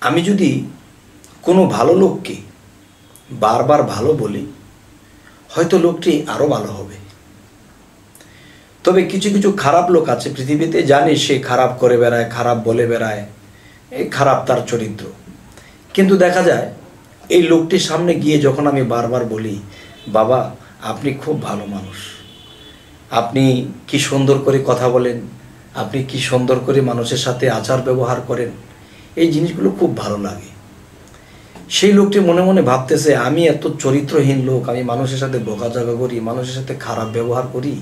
আমি যদি কোনো ভালো লোককে বারবার ভালো বলি, হয়তো লোকটি আরও ভালো হবে। তবে কিছু কিছু খারাপ লোক আছে পৃথিবীতে, জানি সে খারাপ করে বেড়ায়, খারাপ বলে বেড়ায়, এই খারাপ তার চরিত্র। কিন্তু দেখা যায় এই লোকটির সামনে গিয়ে যখন আমি বারবার বলি, বাবা আপনি খুব ভালো মানুষ, আপনি কি সুন্দর করে কথা বলেন, আপনি কি সুন্দর করে মানুষের সাথে আচার ব্যবহার করেন, এই জিনিসগুলো খুব ভালো লাগে। সেই লোকটি মনে মনে ভাবতেছে, আমি এত চরিত্রহীন লোক, আমি মানুষের সাথে বকাঝকা করি, মানুষের সাথে খারাপ ব্যবহার করি,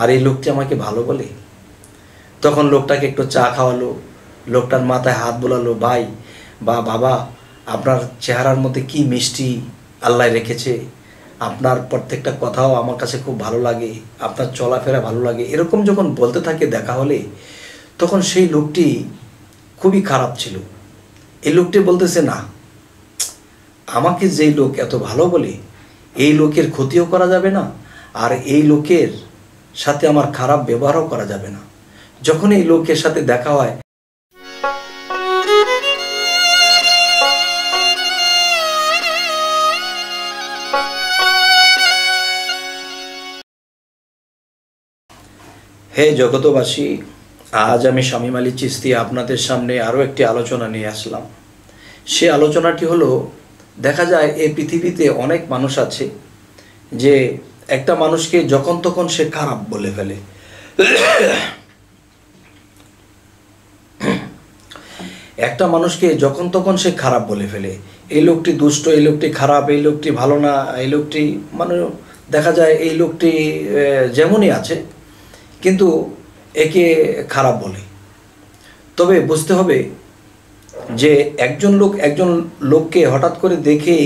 আর এই লোকটি আমাকে ভালো বলে। তখন লোকটাকে একটু চা খাওয়ালো, লোকটার মাথায় হাত বোলালো, ভাই বা বাবা আপনার চেহারার মধ্যে কি মিষ্টি আল্লাহ রেখেছে, আপনার প্রত্যেকটা কথাও আমার কাছে খুব ভালো লাগে, আপনার চলাফেরা ভালো লাগে, এরকম যখন বলতে থাকে দেখা হলে, তখন সেই লোকটি খুবই খারাপ ছিল। এই লোকটি বলতেছে, না, আমাকে যেই লোক এত ভালো বলে, এই লোকের ক্ষতিও করা যাবে না, আর এই লোকের সাথে আমার খারাপ ব্যবহারও করা যাবে না। যখন এই লোকের সাথে দেখা হয়, হে জগতবাসী, আজ আমি শামীম আলী চিশতি আপনাদের সামনে আরও একটি আলোচনা নিয়ে আসলাম। সে আলোচনাটি হলো, দেখা যায় এই পৃথিবীতে অনেক মানুষ আছে যে একটা মানুষকে যখন তখন সে খারাপ বলে ফেলে। একটা মানুষকে যখন তখন সে খারাপ বলে ফেলে, এই লোকটি দুষ্ট, এই লোকটি খারাপ, এই লোকটি ভালো না, এই লোকটি, মানে দেখা যায় এই লোকটি যেমনই আছে কিন্তু একে খারাপ বলে। তবে বুঝতে হবে যে একজন লোককে হঠাৎ করে দেখেই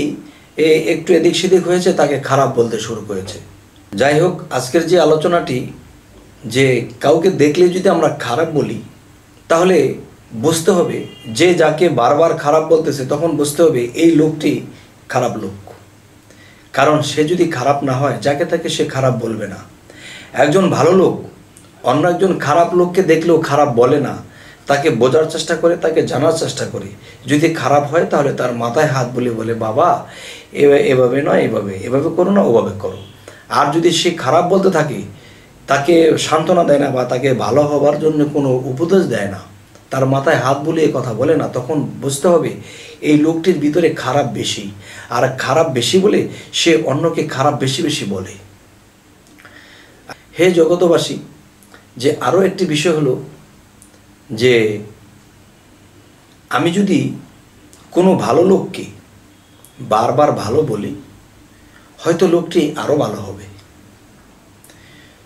একটু এদিক সেদিক হয়েছে, তাকে খারাপ বলতে শুরু করেছে। যাই হোক, আজকের যে আলোচনাটি, যে কাউকে দেখলে যদি আমরা খারাপ বলি, তাহলে বুঝতে হবে যে যাকে বারবার খারাপ বলতেছে, তখন বুঝতে হবে এই লোকটি খারাপ লোক। কারণ সে যদি খারাপ না হয়, যাকে তাকে সে খারাপ বলবে না। একজন ভালো লোক অন্য একজন খারাপ লোককে দেখলেও খারাপ বলে না, তাকে বোঝার চেষ্টা করে, তাকে জানার চেষ্টা করে। যদি খারাপ হয় তাহলে তার মাথায় হাত বলে বলে, বাবা এভাবে নয়, এভাবে করো না, ওভাবে করো। আর যদি সে খারাপ বলতে থাকে, তাকে সান্ত্বনা দেয় না বা তাকে ভালো হবার জন্য কোনো উপদেশ দেয় না, তার মাথায় হাত বুলিয়ে কথা বলে না, তখন বুঝতে হবে এই লোকটির ভিতরে খারাপ বেশি। আর খারাপ বেশি বলে সে অন্যকে খারাপ বেশি বেশি বলে। হে জগতবাসী, যে আরও একটি বিষয় হলো যে আমি যদি কোনো ভালো লোককে বারবার ভালো বলি, হয়তো লোকটি আরও ভালো হবে।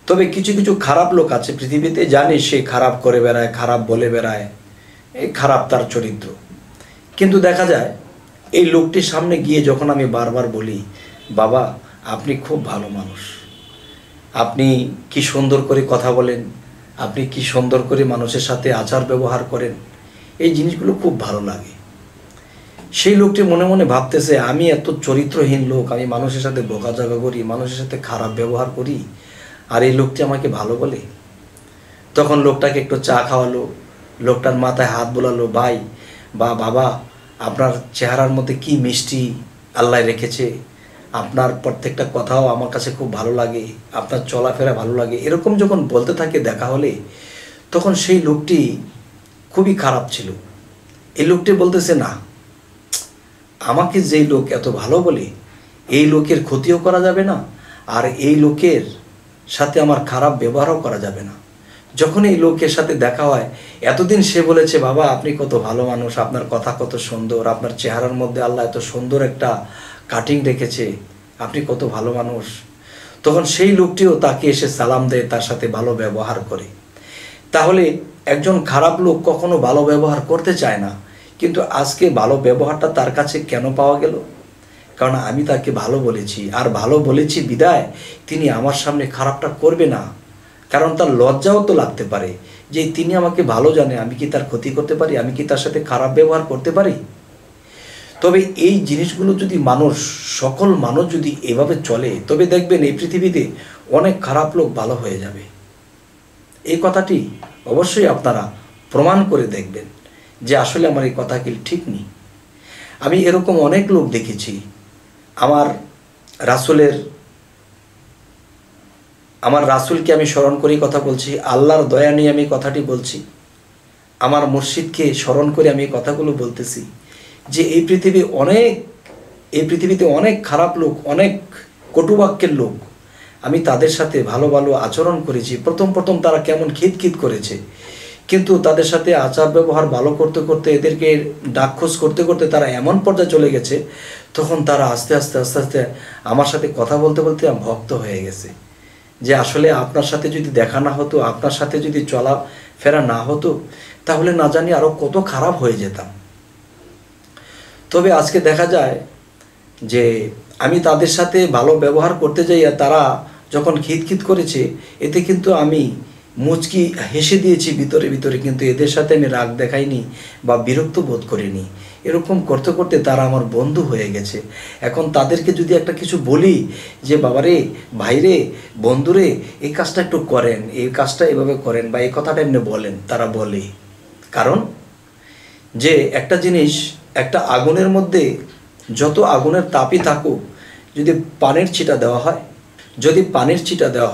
তবে কিছু কিছু খারাপ লোক আছে পৃথিবীতে, জানি সে খারাপ করে বেড়ায়, খারাপ বলে বেড়ায়, এই খারাপ তার চরিত্র। কিন্তু দেখা যায় এই লোকটির সামনে গিয়ে যখন আমি বারবার বলি, বাবা আপনি খুব ভালো মানুষ, আপনি কি সুন্দর করে কথা বলেন, আপনি কি সুন্দর করে মানুষের সাথে আচার ব্যবহার করেন, এই জিনিসগুলো খুব ভালো লাগে। সেই লোকটি মনে মনে ভাবতেছে, আমি এত চরিত্রহীন লোক, আমি মানুষের সাথে বকাঝকা করি, মানুষের সাথে খারাপ ব্যবহার করি, আর এই লোকটি আমাকে ভালো বলে। তখন লোকটাকে একটু চা খাওয়ালো, লোকটার মাথায় হাত বোলালো, ভাই বা বাবা আপনার চেহারার মধ্যে কি মিষ্টি আল্লাহ রেখেছে, আপনার প্রত্যেকটা কথাও আমার কাছে খুব ভালো লাগে, আপনার চলাফেরা ভালো লাগে, এরকম যখন বলতে থাকে দেখা হলে, তখন সেই লোকটি খুবই খারাপ ছিল। এই লোকটি বলতেছে, না, আমাকে যেই লোক এত ভালো বলে, এই লোকের ক্ষতিও করা যাবে না, আর এই লোকের সাথে আমার খারাপ ব্যবহারও করা যাবে না। যখন এই লোকের সাথে দেখা হয়, এতদিন সে বলেছে, বাবা আপনি কত ভালো মানুষ, আপনার কথা কত সুন্দর, আপনার চেহারার মধ্যে আল্লাহ এত সুন্দর একটা কাটিং রেখেছে, আপনি কত ভালো মানুষ। তখন সেই লোকটিও তাকে এসে সালাম দেয়, তার সাথে ভালো ব্যবহার করে। তাহলে একজন খারাপ লোক কখনো ভালো ব্যবহার করতে চায় না, কিন্তু আজকে ভালো ব্যবহারটা তার কাছে কেন পাওয়া গেল? কারণ আমি তাকে ভালো বলেছি, আর ভালো বলেছি বিদায় তিনি আমার সামনে খারাপটা করবে না। কারণ তার লজ্জাও তো লাগতে পারে যে তিনি আমাকে ভালো জানে, আমি কি তার ক্ষতি করতে পারি, আমি কি তার সাথে খারাপ ব্যবহার করতে পারি? তবে এই জিনিসগুলো যদি সকল মানুষ যদি এভাবে চলে, তবে দেখবেন এই পৃথিবীতে অনেক খারাপ লোক ভালো হয়ে যাবে। এই কথাটি অবশ্যই আপনারা প্রমাণ করে দেখবেন যে আসলে আমার এই কথা কি ঠিক নেই। আমি এরকম অনেক লোক দেখেছি। আমার রাসূলকে আমি স্মরণ করেই কথা বলছি, আল্লাহর দয়া নিয়ে আমি কথাটি বলছি, আমার মুর্শিদকে স্মরণ করে আমি এই কথাগুলো বলতেছি যে এই পৃথিবীতে অনেক খারাপ লোক, অনেক কটুবাক্যের লোক, আমি তাদের সাথে ভালো ভালো আচরণ করেছি। প্রথম তারা কেমন খিটখিট করেছে, কিন্তু তাদের সাথে আচার ব্যবহার ভালো করতে করতে, এদেরকে ডাকখোঁজ করতে করতে তারা এমন পর্যায়ে চলে গেছে, তখন তারা আস্তে আস্তে আমার সাথে কথা বলতে বলতে ভক্ত হয়ে গেছে। যে আসলে আপনার সাথে যদি দেখা না হতো, আপনার সাথে যদি চলাফেরা না হতো, তাহলে না জানি আরও কত খারাপ হয়ে যেতাম। তবে আজকে দেখা যায় যে আমি তাদের সাথে ভালো ব্যবহার করতে যাই, আর তারা যখন খিটখিট করেছে, এতে কিন্তু আমি মুচকি হেসে দিয়েছি ভিতরে ভিতরে, কিন্তু এদের সাথে আমি রাগ দেখাইনি বা বিরক্ত বোধ করিনি। এরকম করতে করতে তারা আমার বন্ধু হয়ে গেছে। এখন তাদেরকে যদি একটা কিছু বলি যে বাবারে, ভাইরে, বন্ধুরে, এই কাজটা একটু করেন, এই কাজটা এভাবে করেন, বা এই কথাটা এমনি বলেন, তারা বলে। কারণ যে একটা জিনিস, একটা আগুনের মধ্যে যত আগুনের তাপই থাকুক, যদি পানির ছিটা দেওয়া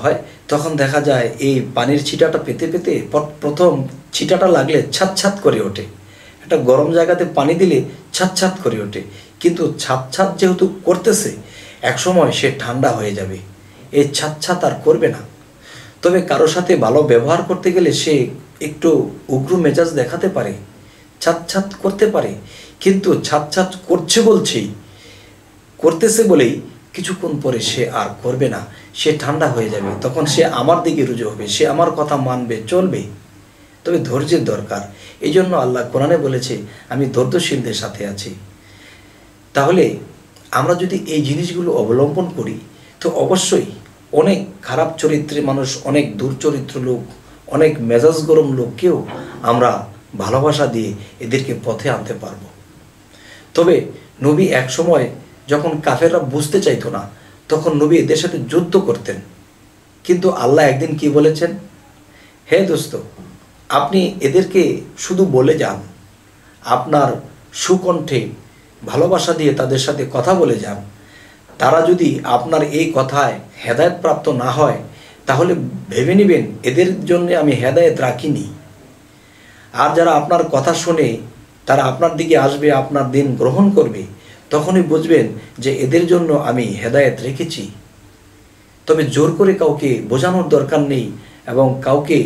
হয়, তখন দেখা যায় এই পানির ছিটাটা পেতে পেতে প্রথম ছিটাটা লাগলে ছাত করে ওঠে। একটা গরম জায়গাতে পানি দিলে ছাত করে ওঠে, কিন্তু ছাত যেহেতু করতেছে, একসময় সে ঠান্ডা হয়ে যাবে, এই ছাত আর করবে না। তবে কারো সাথে ভালো ব্যবহার করতে গেলে সে একটু উগ্র মেজাজ দেখাতে পারে, ছাত করতে পারে, কিন্তু ছাত করতেছে বলেই কিছুক্ষণ পরে সে আর করবে না, সে ঠান্ডা হয়ে যাবে। তখন সে আমার দিকে রুজু হবে, সে আমার কথা মানবে, চলবে। তবে ধৈর্যের দরকার। এই জন্য আল্লাহ কোরআনে বলেছে, আমি ধৈর্যশীলদের সাথে আছি। তাহলে আমরা যদি এই জিনিসগুলো অবলম্বন করি, তো অবশ্যই অনেক খারাপ চরিত্রের মানুষ, অনেক দুর্চরিত্র লোক, অনেক মেজাজ গরম লোককেও আমরা ভালোবাসা দিয়ে এদেরকে পথে আনতে পারব। তবে নবী এক সময় যখন কাফেররা বুঝতে চাইতো না, তখন নবী এদের সাথে যুদ্ধ করতেন। কিন্তু আল্লাহ একদিন কি বলেছেন, হে দোস্ত, আপনি এদেরকে শুধু বলে যান, আপনার সুকণ্ঠে ভালোবাসা দিয়ে তাদের সাথে কথা বলে যান। তারা যদি আপনার এই কথায় হেদায়েত প্রাপ্ত না হয়, তাহলে ভেবে নেবেন এদের জন্য আমি হেদায়েত রাখিনি। আর যারা আপনার কথা শুনে তারা আপনার দিকে আসবে, আপনার দিন গ্রহণ করবে, তখনই বুঝবেন যে এদের জন্য আমি হেদায়েত রেখেছি। তবে জোর করে কাউকে বোঝানোর দরকার নেই, এবং কাউকে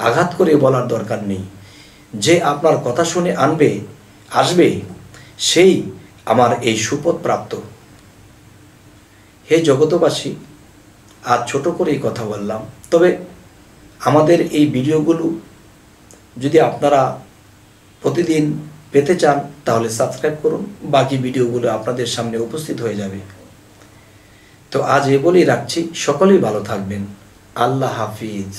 আঘাত করে বলার দরকার নেই। যে আপনার কথা শুনে আসবে, সেই আমার এই সুপথ প্রাপ্ত। হে জগতবাসী, আজ ছোট করেই কথা বললাম। তবে আমাদের এই ভিডিওগুলো যদি আপনারা প্রতিদিন পেতে চান, তাহলে সাবস্ক্রাইব করুন, বাকি ভিডিওগুলো আপনাদের সামনে উপস্থিত হয়ে যাবে। তো আজ এ বলেই রাখছি, সকলেই ভালো থাকবেন। আল্লাহ হাফিজ।